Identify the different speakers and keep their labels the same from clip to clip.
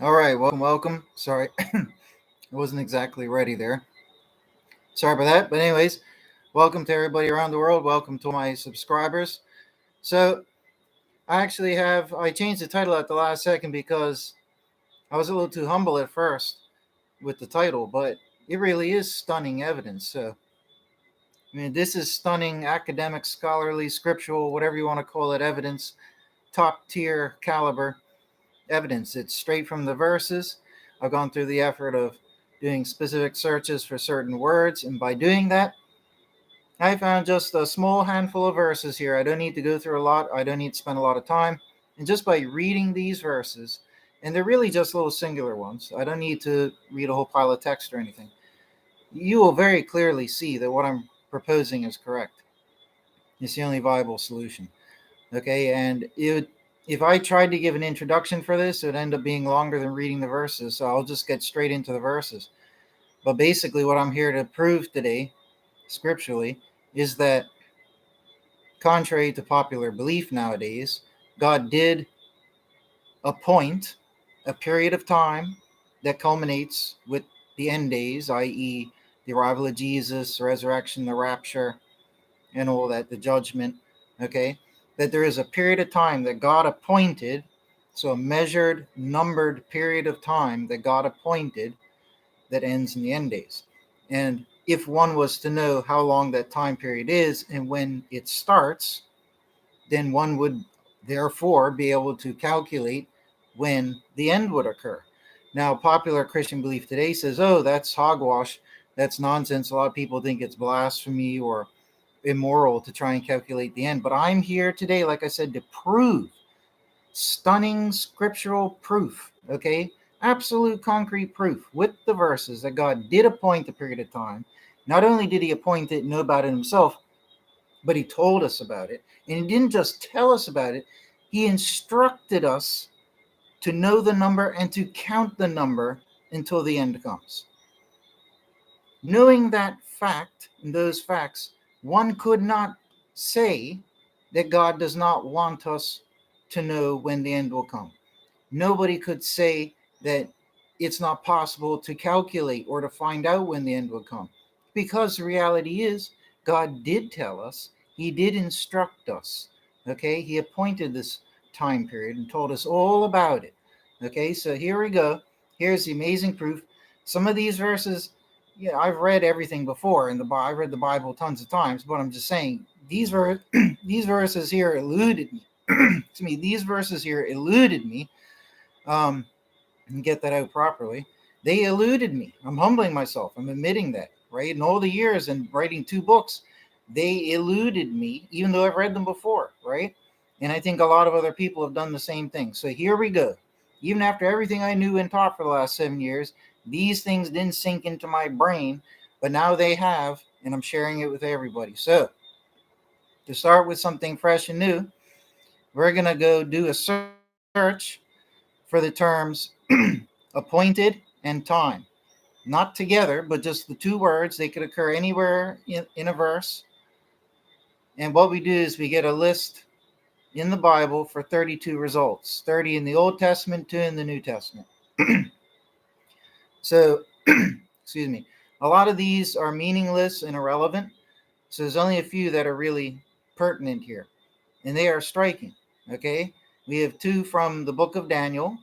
Speaker 1: All right, welcome. Sorry, I wasn't exactly ready there. Sorry about that. But anyways, welcome to everybody around the world. Welcome to all my subscribers. So I changed the title at the last second because I was a little too humble at first with the title, but it really is stunning evidence. So this is stunning academic, scholarly, scriptural, whatever you want to call it, evidence, top tier caliber evidence. It's straight from the verses. I've gone through the effort of doing specific searches for certain words, and by doing that, I found just a small handful of verses here. I don't need to go through a lot, I don't need to spend a lot of time. And just by reading these verses, and they're really just little singular ones, I don't need to read a whole pile of text or anything. You will very clearly see that what I'm proposing is correct. It's the only viable solution. Okay, and if I tried to give an introduction for this, it would end up being longer than reading the verses, so I'll just get straight into the verses. But basically, what I'm here to prove today, scripturally, is that contrary to popular belief nowadays, God did appoint a period of time that culminates with the end days, i.e., the arrival of Jesus, the resurrection, the rapture, and all that, the judgment, okay? That there is a period of time that God appointed, so a measured, numbered period of time that God appointed that ends in the end days. And if one was to know how long that time period is and when it starts, then one would therefore be able to calculate when the end would occur. Now, popular Christian belief today says, oh, that's hogwash, that's nonsense. A lot of people think it's blasphemy or immoral to try and calculate the end. But I'm here today, like I said, to prove stunning scriptural proof, okay? Absolute concrete proof with the verses that God did appoint a period of time. Not only did he appoint it and know about it himself, but he told us about it. And he didn't just tell us about it, he instructed us to know the number and to count the number until the end comes. Knowing that fact and those facts, one could not say that God does not want us to know when the end will come. Nobody could say that it's not possible to calculate or to find out when the end will come. Because the reality is, God did tell us, he did instruct us. Okay, he appointed this time period and told us all about it. Okay, so here we go. Here's the amazing proof. Some of these verses, yeah, I've read everything before in the Bible. I've read the Bible tons of times, but I'm just saying these verses here eluded me. To me, these verses here eluded me. And get that out properly. They eluded me. I'm humbling myself. I'm admitting that, right? In all the years and writing two books, they eluded me, even though I've read them before, right? And I think a lot of other people have done the same thing. So here we go. Even after everything I knew and taught for the last 7 years, these things didn't sink into my brain, but now they have, and I'm sharing it with everybody. So to start with something fresh and new, we're going to go do a search for the terms appointed and time. Not together, but just the two words. They could occur anywhere in a verse. And what we do is we get a list in the Bible for 32 results, 30 in the Old Testament, 2 in the New Testament. So, excuse me, a lot of these are meaningless and irrelevant. So there's only a few that are really pertinent here. And they are striking. Okay. We have 2 from the book of Daniel,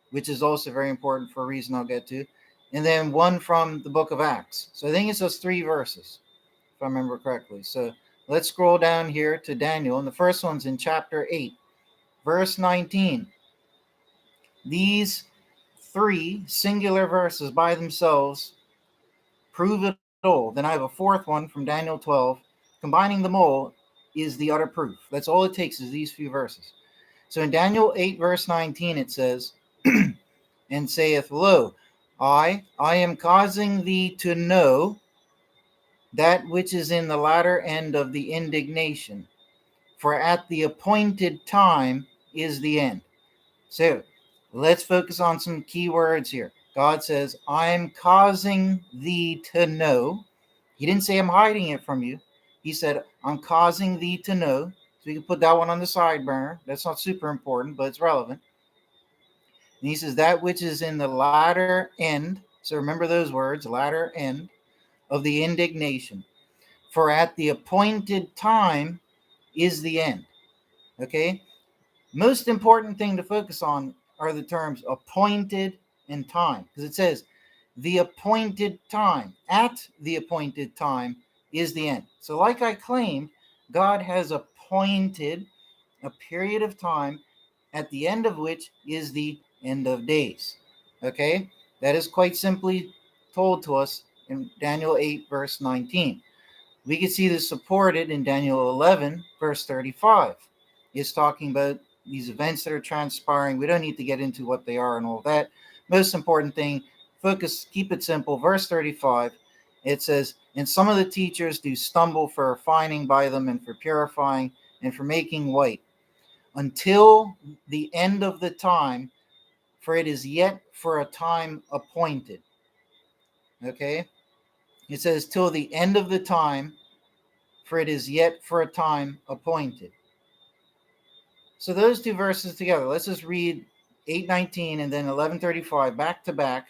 Speaker 1: which is also very important for a reason I'll get to, and then 1 from the book of Acts. So I think it's those 3 verses, if I remember correctly. So let's scroll down here to Daniel, and the first one's in chapter 8, verse 19. These 3 singular verses by themselves prove it all. Then I have a 4th one from Daniel 12. Combining them all is the utter proof. That's all it takes is these few verses. So in Daniel 8, verse 19, it says, and saith, Lo, I am causing thee to know that which is in the latter end of the indignation, for at the appointed time is the end. So let's focus on some key words here. God says, I'm causing thee to know. He didn't say I'm hiding it from you. He said, I'm causing thee to know. So you can put that one on the side burner. That's not super important, but it's relevant. And he says, that which is in the latter end, so remember those words, latter end, of the indignation. For at the appointed time is the end. Okay? Most important thing to focus on are the terms appointed and time. Because it says, the appointed time, at the appointed time is the end. So, like I claimed, God has appointed a period of time at the end of which is the end of days. Okay? That is quite simply told to us in Daniel 8, verse 19. We can see this supported in Daniel 11, verse 35. It's talking about these events that are transpiring. We don't need to get into what they are and all that. Most important thing, focus, keep it simple. Verse 35, it says, and some of the teachers do stumble for refining by them and for purifying and for making white until the end of the time, for it is yet for a time appointed. Okay? It says, till the end of the time, for it is yet for a time appointed. So those two verses together, let's just read 8:19 and then 11:35 back to back,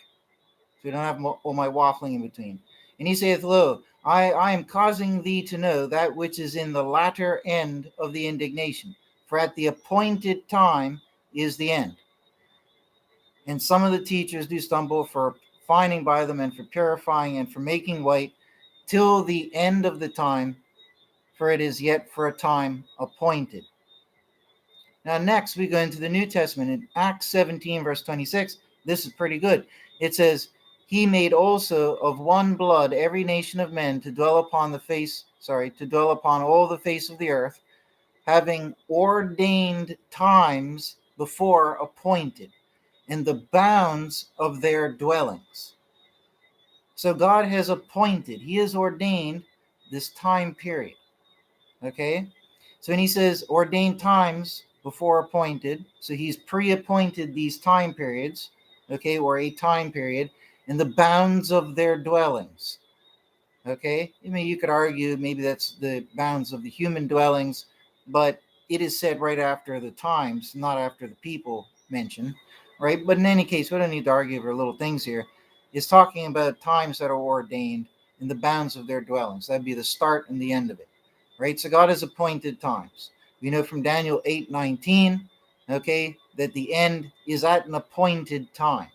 Speaker 1: so we don't have all my waffling in between. And he saith, lo, I am causing thee to know that which is in the latter end of the indignation, for at the appointed time is the end. And some of the teachers do stumble for finding by them and for purifying and for making white till the end of the time, for it is yet for a time appointed. Now, next we go into the New Testament in Acts 17, verse 26. This is pretty good. It says, he made also of one blood every nation of men to dwell upon all the face of the earth, having ordained times before appointed, and the bounds of their dwellings. So God has appointed, he has ordained this time period. Okay? So when he says ordained times before appointed, so he's pre-appointed these time periods, okay, or a time period, and the bounds of their dwellings. Okay? I mean, you could argue maybe that's the bounds of the human dwellings, but it is said right after the times, not after the people mentioned, right? But in any case, we don't need to argue over little things here. It's talking about times that are ordained and the bounds of their dwellings. That'd be the start and the end of it, right? So God has appointed times. We know from Daniel 8:19, okay, that the end is at an appointed time,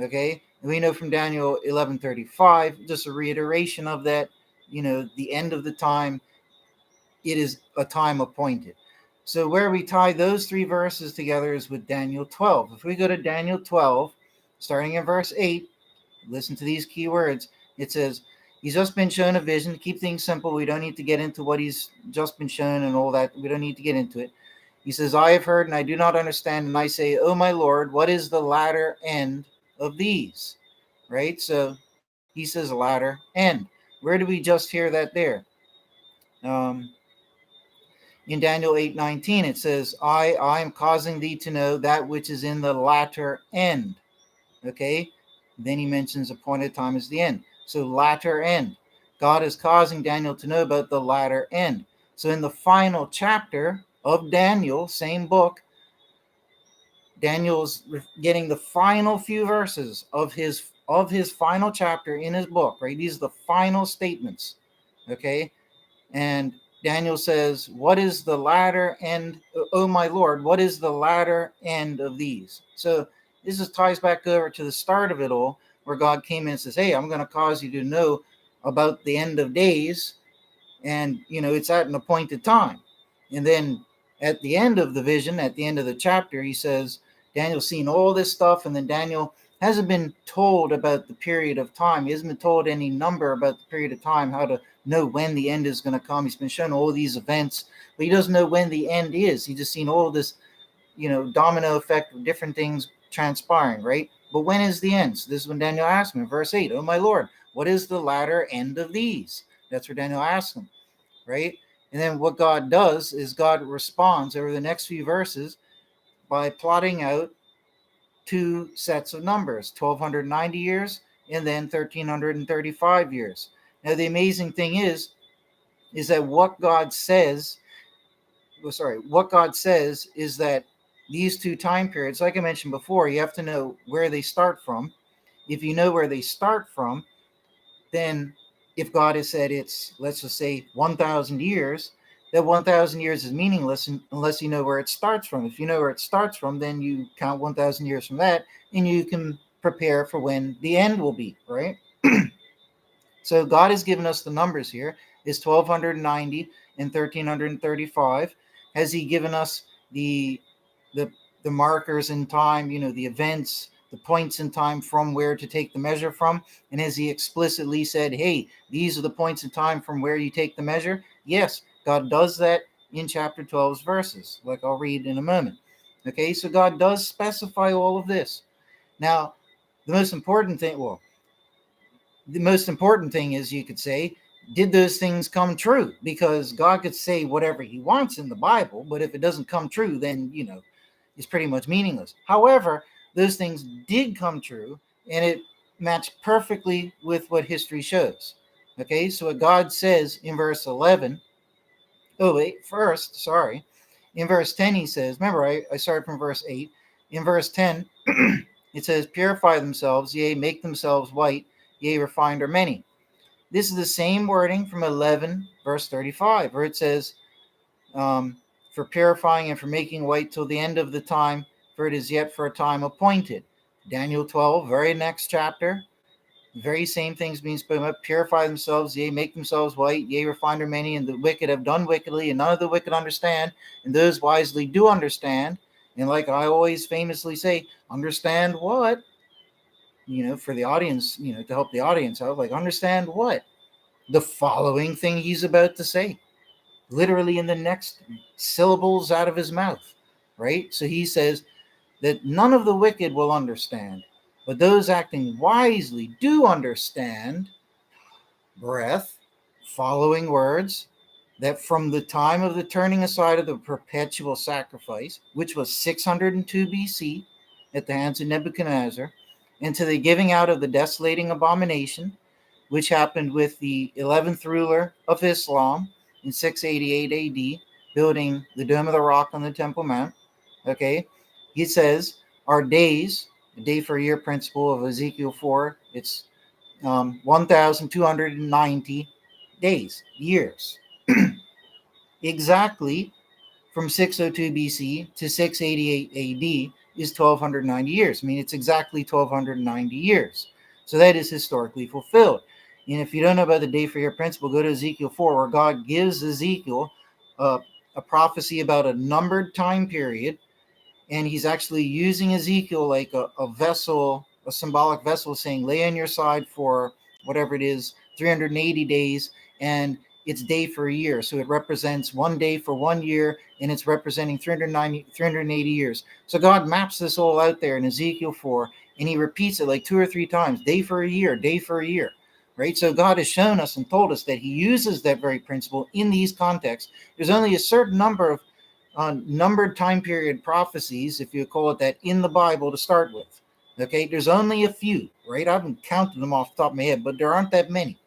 Speaker 1: okay? And we know from Daniel 11:35, just a reiteration of that, the end of the time, it is a time appointed. So where we tie those three verses together is with Daniel 12. If we go to Daniel 12, starting in verse 8, listen to these key words. It says, he's just been shown a vision. To keep things simple, we don't need to get into what he's just been shown and all that. We don't need to get into it. He says, I have heard and I do not understand. And I say, oh my Lord, what is the latter end of these? Right? So he says latter end. Where do we just hear that there? In Daniel 8:19, it says, I am causing thee to know that which is in the latter end. Okay? Then he mentions appointed time as the end. So latter end. God is causing Daniel to know about the latter end. So in the final chapter of Daniel, same book, Daniel's getting the final few verses of his final chapter in his book, right? These are the final statements. Okay? And Daniel says, what is the latter end? Oh, my Lord, what is the latter end of these? So this just ties back over to the start of it all, where God came in and says, hey, I'm going to cause you to know about the end of days. And, it's at an appointed time. And then at the end of the vision, at the end of the chapter, he says, Daniel's seen all this stuff. And then Daniel hasn't been told about the period of time. He hasn't been told any number about the period of time, how to know when the end is going to come. He's been shown all these events, but he doesn't know when the end is. He's just seen all this, domino effect of different things transpiring, right? But when is the end? So this is when Daniel asked him in verse 8, oh my Lord, what is the latter end of these? That's where Daniel asks him, right? And then what God does is God responds over the next few verses by plotting out two sets of numbers, 1290 years and then 1335 years. Now, the amazing thing is that what God says is that these two time periods, like I mentioned before, you have to know where they start from. If you know where they start from, then if God has said it's, let's just say, 1,000 years, that 1,000 years is meaningless unless you know where it starts from. If you know where it starts from, then you count 1,000 years from that, and you can prepare for when the end will be, right? So God has given us the numbers here, is 1,290 and 1,335. Has he given us the the markers in time, the events, the points in time from where to take the measure from? And has he explicitly said, hey, these are the points in time from where you take the measure? Yes, God does that in chapter 12's verses, like I'll read in a moment. Okay, so God does specify all of this. Now, the most important thing, is, you could say, did those things come true? Because God could say whatever he wants in the Bible, but if it doesn't come true, then, it's pretty much meaningless. However, those things did come true, and it matched perfectly with what history shows. Okay, so what God says in verse 11, sorry. In verse 10, he says, remember, I started from verse 8. In verse 10, it says, purify themselves, yea, make themselves white, yea, refined are many. This is the same wording from 11, verse 35, where it says, for purifying and for making white till the end of the time, for it is yet for a time appointed. Daniel 12, very next chapter, very same things being spoken about. Purify themselves, yea, make themselves white, yea, refine are many, and the wicked have done wickedly, and none of the wicked understand, and those wisely do understand. And like I always famously say, understand what? For the audience, to help the audience out, like, understand what? The following thing he's about to say, literally in the next syllables out of his mouth, right? So he says that none of the wicked will understand, but those acting wisely do understand, breath, following words, that from the time of the turning aside of the perpetual sacrifice, which was 602 BC at the hands of Nebuchadnezzar, and to the giving out of the desolating abomination, which happened with the 11th ruler of Islam in 688 AD, building the Dome of the Rock on the Temple Mount. Okay, he says our days, the day for a year principle of Ezekiel 4, it's 1,290 days, years. Exactly from 602 BC to 688 AD is 1,290 years. I mean, it's exactly 1,290 years. So that is historically fulfilled. And if you don't know about the day for year principle, go to Ezekiel 4, where God gives Ezekiel a prophecy about a numbered time period. And he's actually using Ezekiel like a vessel, a symbolic vessel, saying, lay on your side for whatever it is, 380 days, and it's day for a year. So it represents one day for 1 year, and it's representing 380 years. So God maps this all out there in Ezekiel 4, and he repeats it like 2 or 3 times, day for a year, day for a year. Right? So God has shown us and told us that he uses that very principle in these contexts. There's only a certain number of numbered time period prophecies, if you call it that, in the Bible to start with. Okay, there's only a few, right? I haven't counted them off the top of my head, but there aren't that many.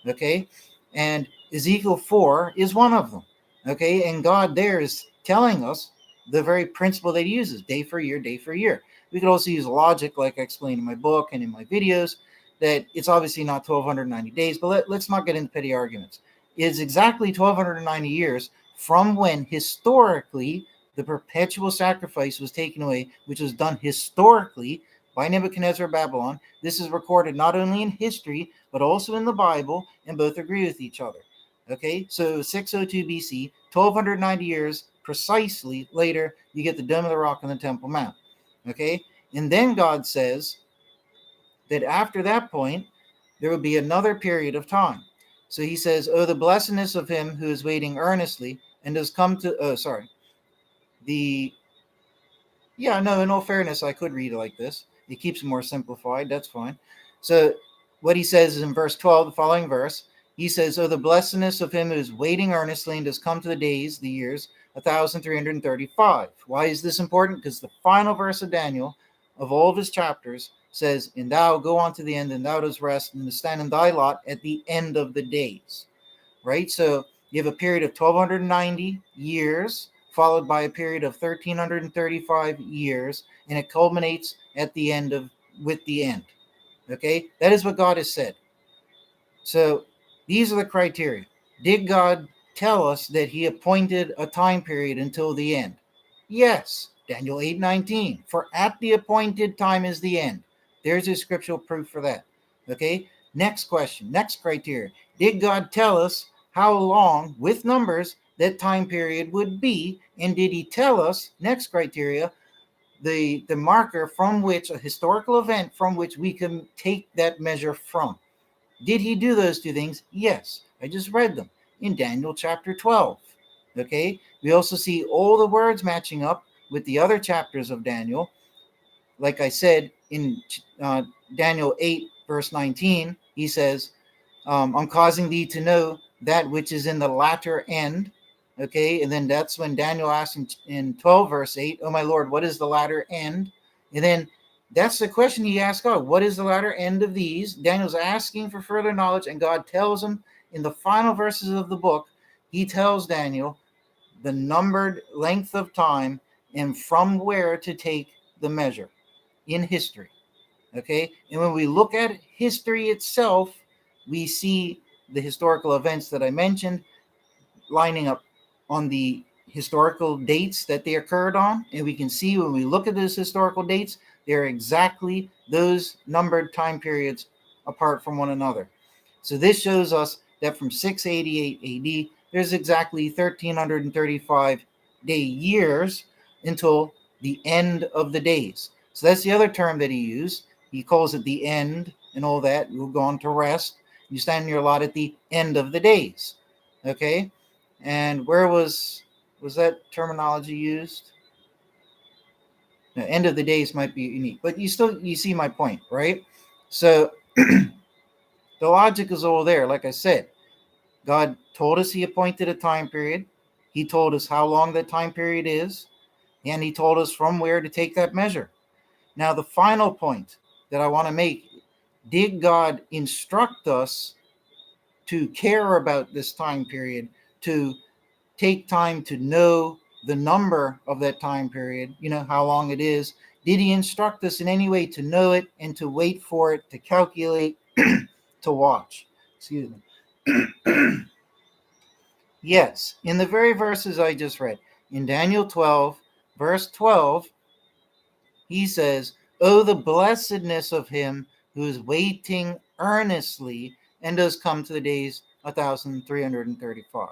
Speaker 1: Okay, and Ezekiel 4 is one of them. Okay, and God there is telling us the very principle that he uses, day for year, day for year. We could also use logic, like I explained in my book and in my videos, that it's obviously not 1,290 days, but let's not get into petty arguments. It's exactly 1,290 years from when historically the perpetual sacrifice was taken away, which was done historically by Nebuchadnezzar of Babylon. This is recorded not only in history, but also in the Bible, and both agree with each other. Okay, so 602 BC, 1,290 years precisely later, you get the Dome of the Rock on the Temple Mount. Okay, and then God says that after that point, there will be another period of time. So he says, oh, the blessedness of him who is waiting earnestly and has come to, in all fairness, I could read it like this. It keeps it more simplified. That's fine. So what he says is in verse 12, the following verse, he says, oh, the blessedness of him who is waiting earnestly and has come to the days, the years, 1,335. Why is this important? Because the final verse of Daniel, of all of his chapters, says, and thou go on to the end, and thou dost rest, and stand in thy lot at the end of the days. Right? So you have a period of 1,290 years followed by a period of 1335 years, and it culminates at the end of with the end. Okay, that is what God has said. So these are the criteria. Did God tell us that he appointed a time period until the end? Yes. Daniel 8:19. For at the appointed time is the end. There's a scriptural proof for that. Okay? Next question, next criteria. Did God tell us how long, with numbers, that time period would be? And did he tell us, next criteria, the marker from which, a historical event from which we can take that measure from? Did he do those two things? Yes. I just read them in Daniel chapter 12. Okay. We also see all the words matching up with the other chapters of Daniel. Like I said, in Daniel 8, verse 19, he says, I'm causing thee to know that which is in the latter end. Okay. And then that's when Daniel asks in 12, verse 8, oh my Lord, what is the latter end? And then that's the question he asks God. What is the latter end of these? Daniel's asking for further knowledge, and God tells him in the final verses of the book, he tells Daniel the numbered length of time and from where to take the measure in history. Okay. And when we look at history itself, we see the historical events that I mentioned lining up on the historical dates that they occurred on. And we can see when we look at those historical dates, they're exactly those numbered time periods apart from one another. So this shows us that from 688 AD, there's exactly 1335 day years until the end of the days. So that's the other term that he used. He calls it the end and all that. You'll go on to rest. You stand in your lot at the end of the days. Okay? And where was that terminology used? The end of the days might be unique, but you see my point, right? So the logic is all there. Like I said, God told us he appointed a time period. He told us how long that time period is, and he told us from where to take that measure. Now, the final point that I want to make, did God instruct us to care about this time period, to take time to know the number of that time period, how long it is? Did he instruct us in any way to know it and to wait for it, to calculate, to watch? Excuse me. Yes, in the very verses I just read, in Daniel 12, verse 12, he says, oh, the blessedness of him who is waiting earnestly and does come to the days 1,335.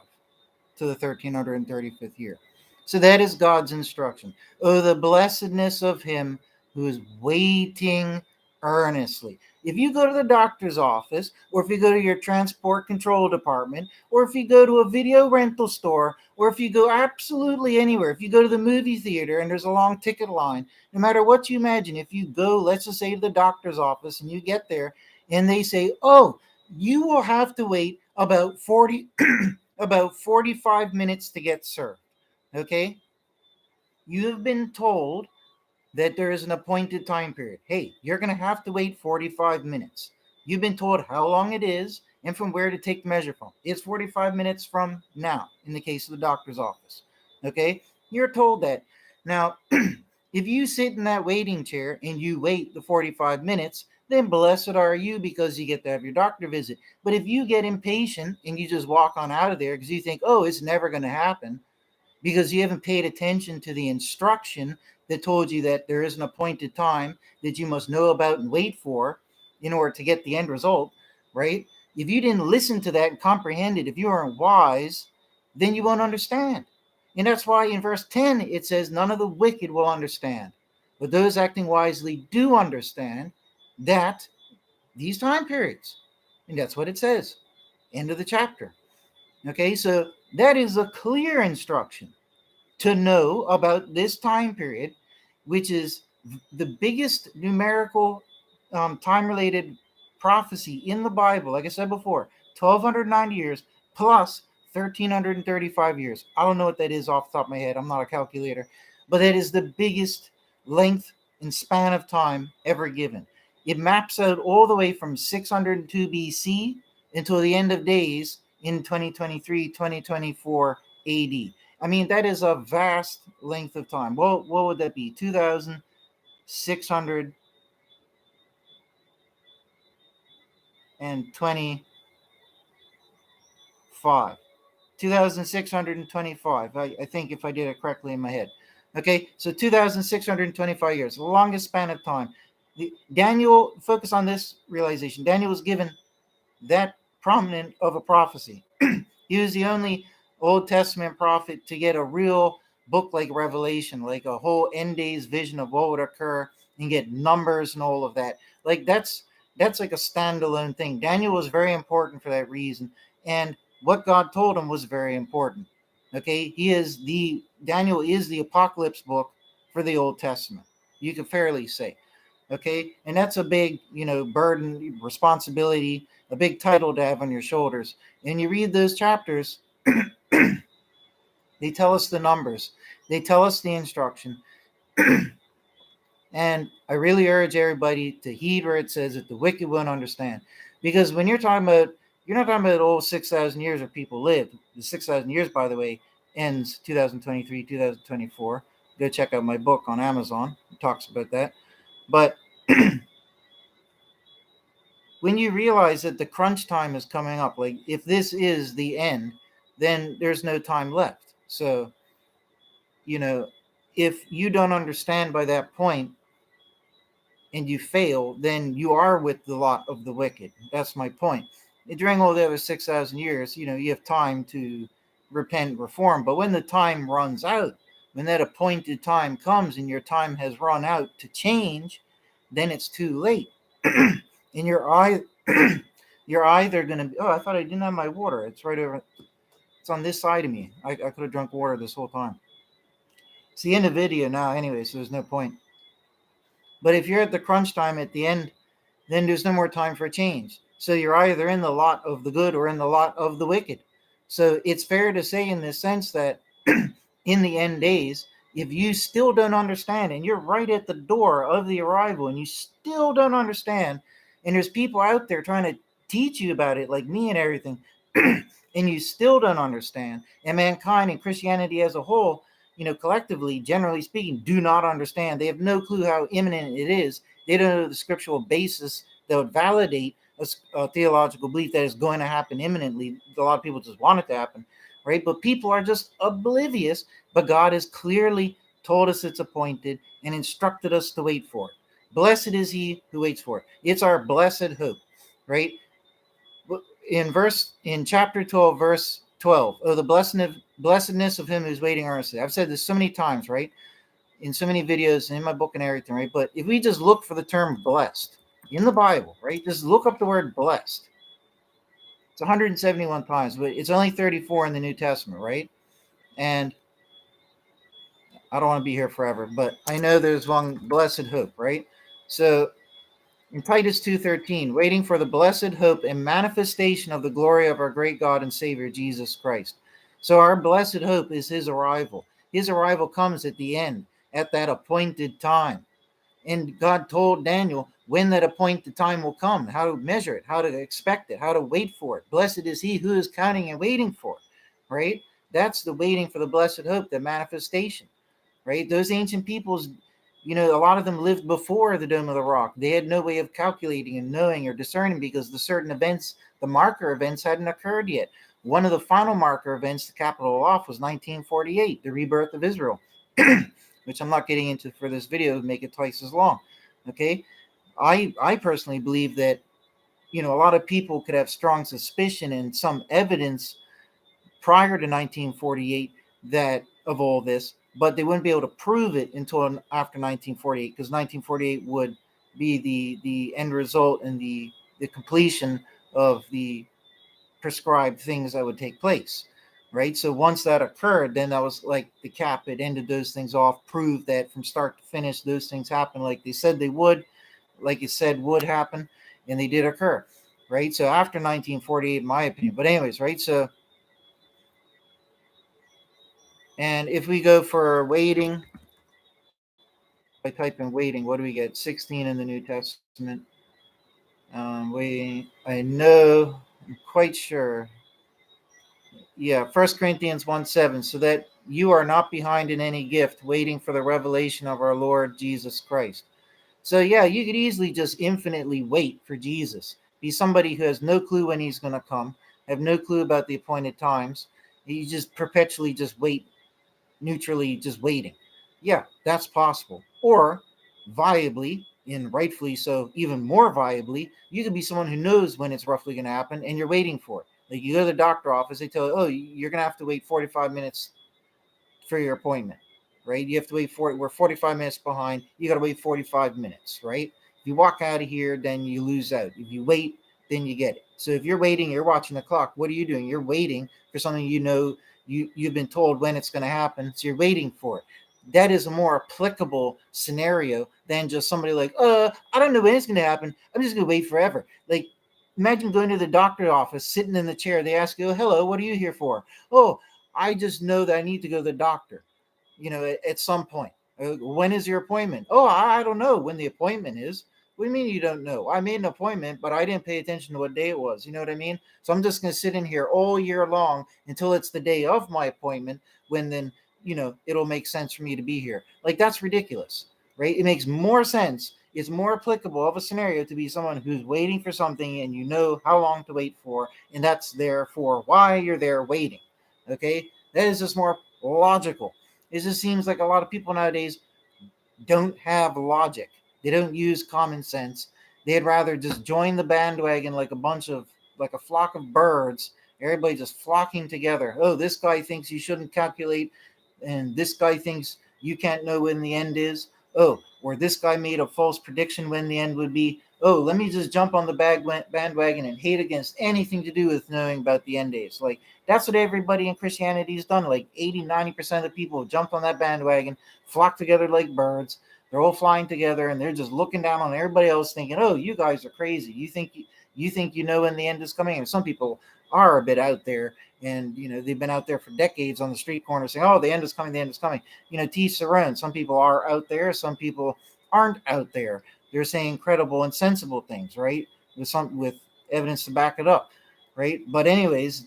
Speaker 1: To the 1335th year. So that is God's instruction. Oh, the blessedness of him who is waiting earnestly. If you go to the doctor's office, or if you go to your transport control department, or if you go to a video rental store, or if you go absolutely anywhere, if you go to the movie theater and there's a long ticket line, no matter what you imagine, if you go, let's just say to the doctor's office and you get there and they say, oh, you will have to wait about 45 minutes to get served. Okay? You have been told that there is an appointed time period. Hey, you're going to have to wait 45 minutes. You've been told how long it is and from where to take the measure from. It's 45 minutes from now, in the case of the doctor's office. Okay? You're told that. Now, if you sit in that waiting chair and you wait the 45 minutes, then blessed are you because you get to have your doctor visit. But if you get impatient and you just walk on out of there because you think, oh, it's never going to happen, because you haven't paid attention to the instruction that told you that there is an appointed time that you must know about and wait for in order to get the end result, right? If you didn't listen to that and comprehend it, if you aren't wise, then you won't understand. And that's why in verse 10 it says, none of the wicked will understand. But those acting wisely do understand that these time periods. And that's what it says. End of the chapter. Okay, so that is a clear instruction to know about this time period, which is the biggest numerical time-related prophecy in the Bible. Like I said before, 1,290 years plus 1,335 years. I don't know what that is off the top of my head. I'm not a calculator. But that is the biggest length and span of time ever given. It maps out all the way from 602 BC until the end of days in 2023, 2024 AD. I mean, that is a vast length of time. Well, what would that be? 2,625. 2,625. I think if I did it correctly in my head. Okay, so 2,625 years, the longest span of time. Daniel, focus on this realization. Daniel was given that prominent of a prophecy. He was the only Old Testament prophet to get a real book like Revelation, like a whole end days vision of what would occur and get numbers and all of that. Like that's like a standalone thing. Daniel was very important for that reason. And what God told him was very important. Okay, Daniel is the apocalypse book for the Old Testament. You could fairly say. Okay, and that's a big, burden, responsibility, a big title to have on your shoulders. And you read those chapters, they tell us the numbers, they tell us the instruction. And I really urge everybody to heed where it says that the wicked won't understand. Because when you're not talking about old 6,000 years where people lived. The 6,000 years, by the way, ends 2023, 2024. Go check out my book on Amazon. It talks about that. But when you realize that the crunch time is coming up, like if this is the end, then there's no time left. So, you know, if you don't understand by that point and you fail, then you are with the lot of the wicked. That's my point. And during all the other 6,000 years, you have time to repent and reform. But when the time runs out, when that appointed time comes and your time has run out to change, then it's too late. And you're either going to be, oh, I thought I didn't have my water. It's right over, it's on this side of me. I could have drunk water this whole time. It's the end of the video now anyway, so there's no point. But if you're at the crunch time at the end, then there's no more time for change. So you're either in the lot of the good or in the lot of the wicked. So it's fair to say in this sense that in the end days, if you still don't understand and you're right at the door of the arrival and you still don't understand, and there's people out there trying to teach you about it, like me and everything, and you still don't understand, and mankind and Christianity as a whole, collectively, generally speaking, do not understand. They have no clue how imminent it is. They don't know the scriptural basis that would validate a theological belief that is going to happen imminently. A lot of people just want it to happen, right? But people are just oblivious. But God has clearly told us it's appointed and instructed us to wait for it. Blessed is he who waits for it. It's our blessed hope, right? In chapter 12, verse 12, oh, the blessedness of him who's waiting earnestly. I've said this so many times, right? In so many videos and in my book and everything, right? But if we just look for the term blessed in the Bible, right? Just look up the word blessed. It's 171 times, but it's only 34 in the New Testament, right? And I don't want to be here forever, but I know there's one blessed hope, right? So in Titus 2:13, waiting for the blessed hope and manifestation of the glory of our great God and Savior Jesus Christ. So our blessed hope is his arrival. His arrival comes at the end, at that appointed time. And God told Daniel when that appointed time will come, how to measure it, how to expect it, how to wait for it. Blessed is he who is counting and waiting for it, right? That's the waiting for the blessed hope, the manifestation, right? Those ancient peoples, a lot of them lived before the Dome of the Rock. They had no way of calculating and knowing or discerning because the certain events, the marker events, hadn't occurred yet. One of the final marker events, the capital off, was 1948, the rebirth of Israel, which I'm not getting into for this video to make it twice as long. Okay, I personally believe that a lot of people could have strong suspicion and some evidence prior to 1948 that of all this, but they wouldn't be able to prove it until after 1948, because 1948 would be the end result and the completion of the prescribed things that would take place, right? So once that occurred, then that was like the cap. It ended those things off, proved that from start to finish those things happened like they said they would, like it said would happen, and they did occur, right? So after 1948, in my opinion. But anyways, right? So, and if we go for waiting, I type in waiting, what do we get? 16 in the New Testament. Waiting, I know, I'm quite sure. Yeah, 1 Corinthians 1:7. So that You are not behind in any gift, waiting for the revelation of our Lord Jesus Christ. So, yeah, you could easily just infinitely wait for Jesus. Be somebody who has no clue when he's going to come, have no clue about the appointed times. You just perpetually just wait, neutrally just waiting. Yeah, that's possible. Or, viably, and rightfully so, even more viably, you could be someone who knows when it's roughly going to happen and you're waiting for it. Like you go to the doctor office, they tell you, oh, you're going to have to wait 45 minutes for your appointment, right? You have to wait for it. We're 45 minutes behind. You got to wait 45 minutes, right? If you walk out of here, then you lose out. If you wait, then you get it. So if you're waiting, you're watching the clock. What are you doing? You're waiting for something you know you've been told when it's going to happen. So you're waiting for it. That is a more applicable scenario than just somebody like, I don't know when it's going to happen. I'm just going to wait forever. Like, imagine going to the doctor's office, sitting in the chair. They ask you, hello, what are you here for? Oh, I just know that I need to go to the doctor, at some point. When is your appointment? Oh, I don't know when the appointment is. What do you mean you don't know? I made an appointment, but I didn't pay attention to what day it was. You know what I mean? So I'm just going to sit in here all year long until it's the day of my appointment when then, it'll make sense for me to be here. Like, that's ridiculous, right? It makes more sense. It's more applicable of a scenario to be someone who's waiting for something and you know how long to wait for, and that's therefore why you're there waiting. Okay? That is just more logical. It just seems like a lot of people nowadays don't have logic. They don't use common sense. They'd rather just join the bandwagon like a flock of birds. Everybody just flocking together. Oh, this guy thinks you shouldn't calculate, and this guy thinks you can't know when the end is. Oh, or this guy made a false prediction when the end would be. Oh, let me just jump on the bandwagon and hate against anything to do with knowing about the end days. Like, that's what everybody in Christianity has done. Like 80-90% of the people have jumped on that bandwagon, flock together like birds. They're all flying together, and they're just looking down on everybody else, thinking, "Oh, you guys are crazy. You think you know when the end is coming." And some people are a bit out there, and they've been out there for decades on the street corner saying, "Oh, the end is coming. The end is coming." To each their own. Some people are out there. Some people aren't out there. They're saying credible and sensible things, right? With evidence to back it up, right? But anyways,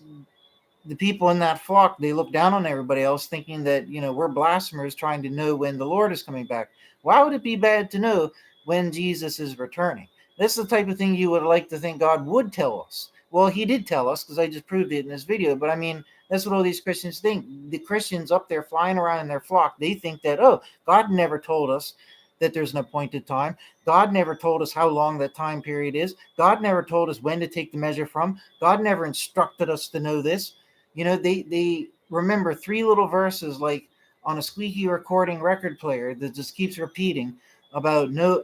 Speaker 1: the people in that flock, they look down on everybody else thinking that, we're blasphemers trying to know when the Lord is coming back. Why would it be bad to know when Jesus is returning? That's the type of thing you would like to think God would tell us. Well, he did tell us because I just proved it in this video. But I mean, that's what all these Christians think. The Christians up there flying around in their flock, they think that, oh, God never told us that there's an appointed time. God never told us how long that time period is. God never told us when to take the measure from. God never instructed us to know this. They remember three little verses like on a squeaky recording record player that just keeps repeating about no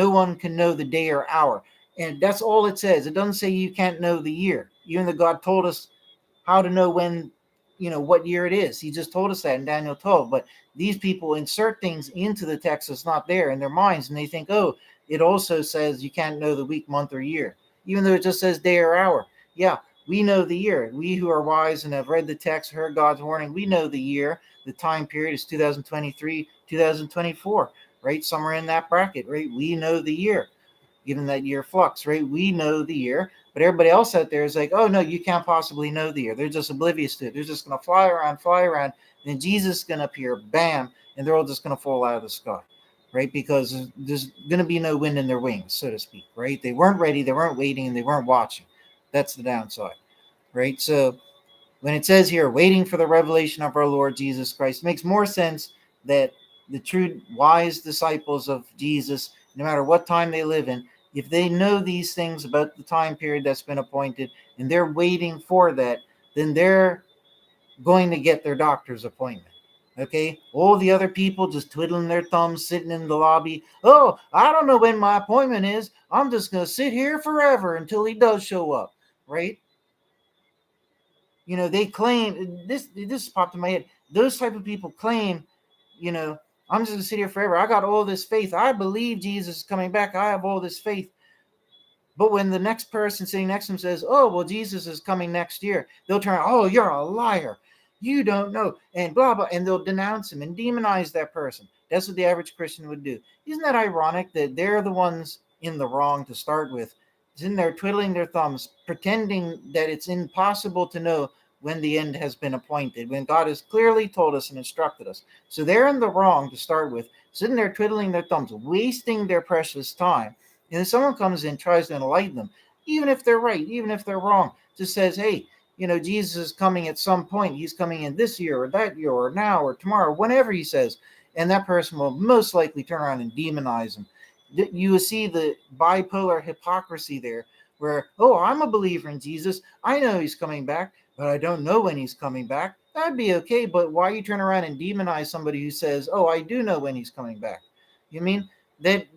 Speaker 1: one can know the day or hour. And that's all it says. It doesn't say you can't know the year. Even though God told us how to know when, what year it is. He just told us that in Daniel 12. But these people insert things into the text that's not there in their minds, and they think, oh, it also says you can't know the week, month, or year, even though it just says day or hour. Yeah, we know the year. We who are wise and have read the text, heard God's warning, we know the year. The time period is 2023, 2024, right? Somewhere in that bracket, right? We know the year, given that year flux, right? We know the year, but everybody else out there is like, oh no, you can't possibly know the year. They're just oblivious to it. They're just going to fly around, and then Jesus is going to appear, bam, and they're all just going to fall out of the sky, right? Because there's going to be no wind in their wings, so to speak, right? They weren't ready, they weren't waiting, and they weren't watching. That's the downside, right? So when it says here, waiting for the revelation of our Lord Jesus Christ, it makes more sense that the true wise disciples of Jesus, no matter what time they live in, if they know these things about the time period that's been appointed and they're waiting for that, then they're going to get their doctor's appointment. Okay? All the other people just twiddling their thumbs, sitting in the lobby. Oh, I don't know when my appointment is. I'm just going to sit here forever until he does show up. Right? They claim this popped in my head. Those type of people claim, I'm just gonna sit here forever. I got all this faith. I believe Jesus is coming back. I have all this faith. But when the next person sitting next to him says, oh, well, Jesus is coming next year, they'll turn, oh, you're a liar. You don't know. And blah, blah. And they'll denounce him and demonize that person. That's what the average Christian would do. Isn't that ironic that they're the ones in the wrong to start with? It's in there twiddling their thumbs, pretending that it's impossible to know when the end has been appointed, when God has clearly told us and instructed us. So they're in the wrong to start with, sitting there twiddling their thumbs, wasting their precious time. And then someone comes in, tries to enlighten them, even if they're right, even if they're wrong, just says, hey, Jesus is coming at some point. He's coming in this year or that year or now or tomorrow, whenever he says. And that person will most likely turn around and demonize him. You see the bipolar hypocrisy there, where, oh, I'm a believer in Jesus. I know he's coming back, but I don't know when he's coming back. That'd be okay, but why you turn around and demonize somebody who says, oh, I do know when he's coming back? You mean that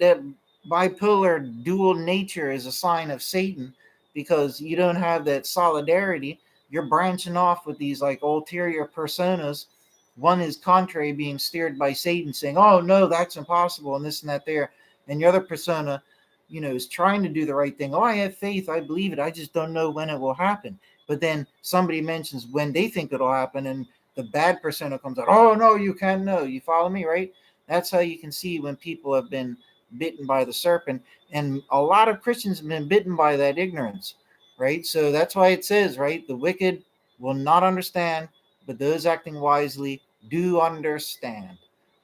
Speaker 1: bipolar dual nature is a sign of Satan, because you don't have that solidarity. You're branching off with these like ulterior personas. One is contrary, being steered by Satan, saying, oh no, that's impossible, and this and that there. And the other persona, is trying to do the right thing. Oh, I have faith, I believe it, I just don't know when it will happen. But then somebody mentions when they think it'll happen, and the bad persona comes out, oh no, you can't know. You follow me, right? That's how you can see when people have been bitten by the serpent. And a lot of Christians have been bitten by that ignorance, right? So that's why it says, right, the wicked will not understand, but those acting wisely do understand.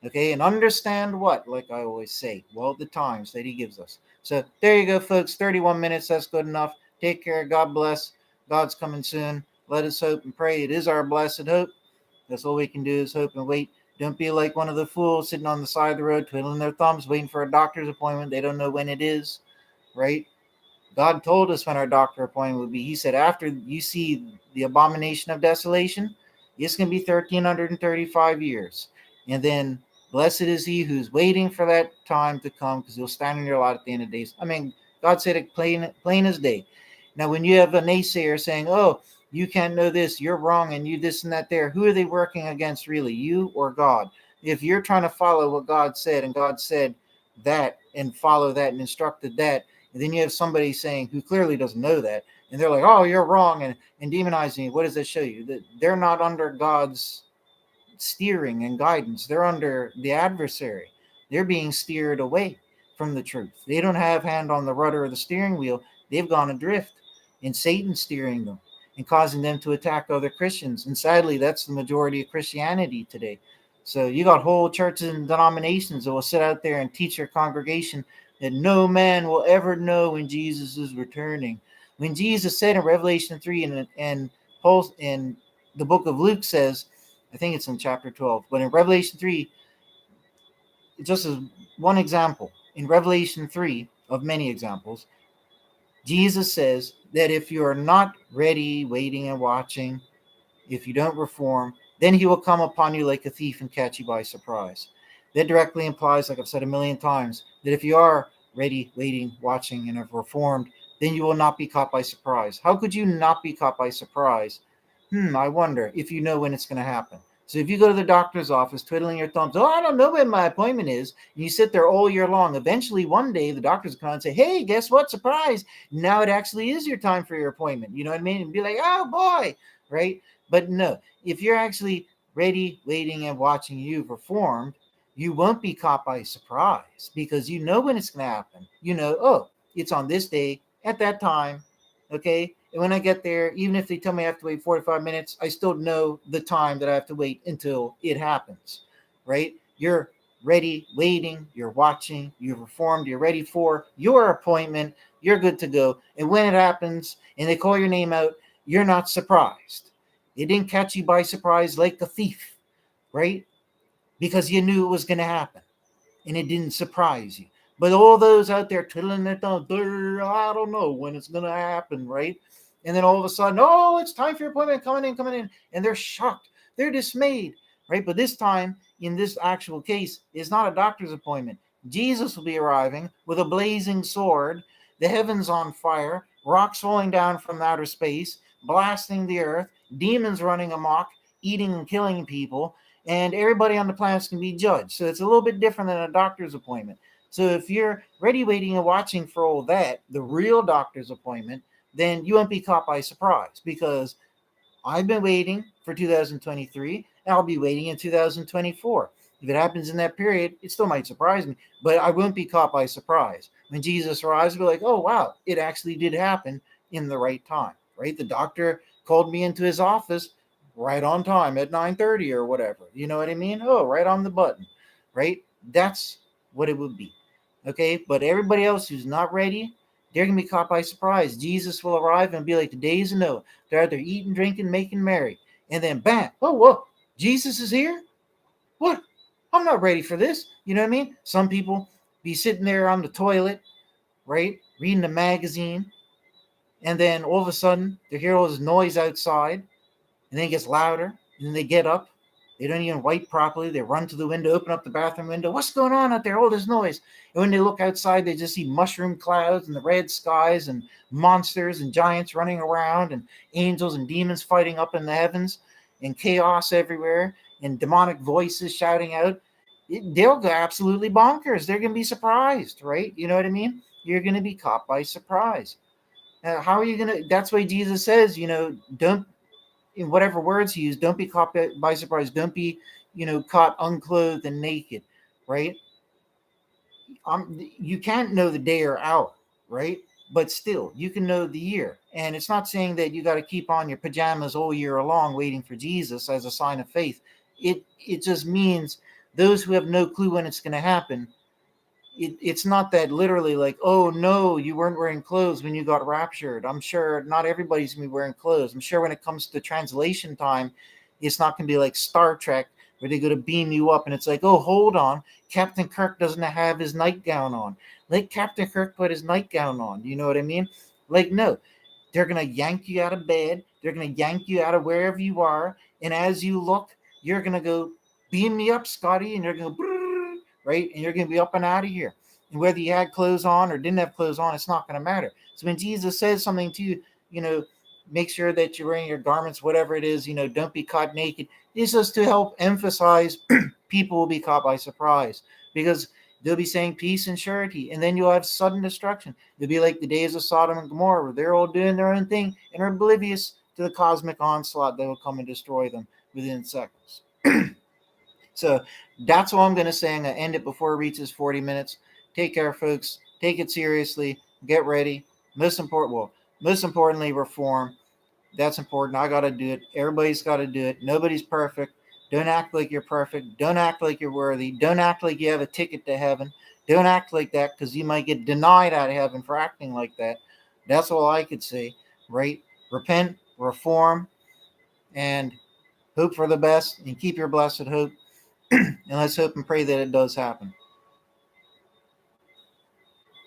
Speaker 1: Okay, and understand what? Like I always say, well, the times that he gives us. So there you go, folks. 31 minutes, that's good enough. Take care. God bless. God's coming soon. Let us hope and pray. It is our blessed hope. That's all we can do is hope and wait. Don't be like one of the fools sitting on the side of the road, twiddling their thumbs, waiting for a doctor's appointment. They don't know when it is, right? God told us when our doctor appointment would be. He said, after you see the abomination of desolation, it's going to be 1,335 years. And then blessed is he who's waiting for that time to come, because he'll stand in your lot at the end of days. I mean, God said it plain as day. Now, when you have a naysayer saying, oh, you can't know this, you're wrong, and you this and that there, who are they working against really, you or God? If you're trying to follow what God said, and God said that, and follow that, and instructed that, and then you have somebody saying who clearly doesn't know that, and they're like, oh, you're wrong, and demonizing you, what does that show you? That they're not under God's steering and guidance. They're under the adversary. They're being steered away from the truth. They don't have hand on the rudder of the steering wheel. They've gone adrift, and Satan's steering them and causing them to attack other Christians. And sadly, that's the majority of Christianity today. So you got whole churches and denominations that will sit out there and teach their congregation that no man will ever know when Jesus is returning. When Jesus said in Revelation 3 and Paul in the book of Luke says, I think it's in chapter 12, but in Revelation 3, just as one example, in Revelation 3 of many examples, Jesus says that if you are not ready, waiting, and watching, if you don't reform, then he will come upon you like a thief and catch you by surprise. That directly implies, like I've said a million times, that if you are ready, waiting, watching, and have reformed, then you will not be caught by surprise. How could you not be caught by surprise? I wonder if you know when it's going to happen. So if you go to the doctor's office twiddling your thumbs, oh, I don't know when my appointment is, and you sit there all year long, eventually one day the doctor's going to say, hey, guess what? Surprise. Now it actually is your time for your appointment. You know what I mean? And be like, oh, boy, right? But no, if you're actually ready, waiting, and watching, you've reformed, you won't be caught by surprise, because you know when it's going to happen. You know, oh, it's on this day at that time. Okay. And when I get there, even if they tell me I have to wait 45 minutes, I still know the time that I have to wait until it happens, right? You're ready, waiting, you're watching, you've reformed, you're ready for your appointment, you're good to go. And when it happens and they call your name out, you're not surprised. It didn't catch you by surprise like a thief, right? Because you knew it was going to happen and it didn't surprise you. But all those out there twiddling their thumbs, I don't know when it's going to happen, right? And then all of a sudden, oh, it's time for your appointment, coming in. And they're shocked. They're dismayed, right? But this time, in this actual case, it's not a doctor's appointment. Jesus will be arriving with a blazing sword, the heavens on fire, rocks falling down from outer space, blasting the earth, demons running amok, eating and killing people, and everybody on the planet can be judged. So it's a little bit different than a doctor's appointment. So if you're ready, waiting, and watching for all that, the real doctor's appointment, then you won't be caught by surprise, because I've been waiting for 2023, and I'll be waiting in 2024. If it happens in that period, it still might surprise me, but I won't be caught by surprise. When Jesus arrives, I'll be like, oh, wow, it actually did happen in the right time, right? The doctor called me into his office right on time at 9:30 or whatever. You know what I mean? Oh, right on the button, right? That's what it would be. Okay, but everybody else who's not ready, they're gonna be caught by surprise. Jesus will arrive and be like the days of Noah. They're out there eating, drinking, making merry, and then bam! Oh, whoa! Jesus is here. What? I'm not ready for this. You know what I mean? Some people be sitting there on the toilet, right, reading a magazine, and then all of a sudden they hear all this noise outside, and then it gets louder, and then they get up. They don't even wipe properly. They run to the window, open up the bathroom window. What's going on out there? All this noise. And when they look outside, they just see mushroom clouds and the red skies and monsters and giants running around and angels and demons fighting up in the heavens and chaos everywhere and demonic voices shouting out. They'll go absolutely bonkers. They're going to be surprised, right? You know what I mean? You're going to be caught by surprise. How are you going to? That's why Jesus says, don't, in whatever words he used, don't be caught by surprise. Don't be, caught unclothed and naked, right? You can't know the day or hour, right? But still, you can know the year. And it's not saying that you got to keep on your pajamas all year long waiting for Jesus as a sign of faith. It just means those who have no clue when it's going to happen, it's not that literally like, oh no, you weren't wearing clothes when you got raptured. I'm sure not everybody's gonna be wearing clothes. I'm sure when it comes to translation time, it's not gonna be like Star Trek where they're gonna beam you up and it's like, oh, hold on, Captain Kirk doesn't have his nightgown on. Let Captain Kirk put his nightgown on. You know what I mean? Like, no, they're going to yank you out of bed. They're going to yank you out of wherever you are. And as you look, you're going to go, beam me up, Scotty. And you're going to go, right? And you're going to be up and out of here. And whether you had clothes on or didn't have clothes on, it's not going to matter. So when Jesus says something to you, make sure that you're wearing your garments, whatever it is, don't be caught naked. It's just to help emphasize people will be caught by surprise because they'll be saying peace and surety, and then you'll have sudden destruction. It'll be like the days of Sodom and Gomorrah, where they're all doing their own thing and are oblivious to the cosmic onslaught that will come and destroy them within seconds. So that's all I'm going to say. I'm going to end it before it reaches 40 minutes. Take care, folks. Take it seriously. Get ready. Most importantly, reform. That's important. I got to do it. Everybody's got to do it. Nobody's perfect. Don't act like you're perfect. Don't act like you're worthy. Don't act like you have a ticket to heaven. Don't act like that because you might get denied out of heaven for acting like that. That's all I could say, right? Repent, reform, and hope for the best and keep your blessed hope. And let's hope and pray that it does happen.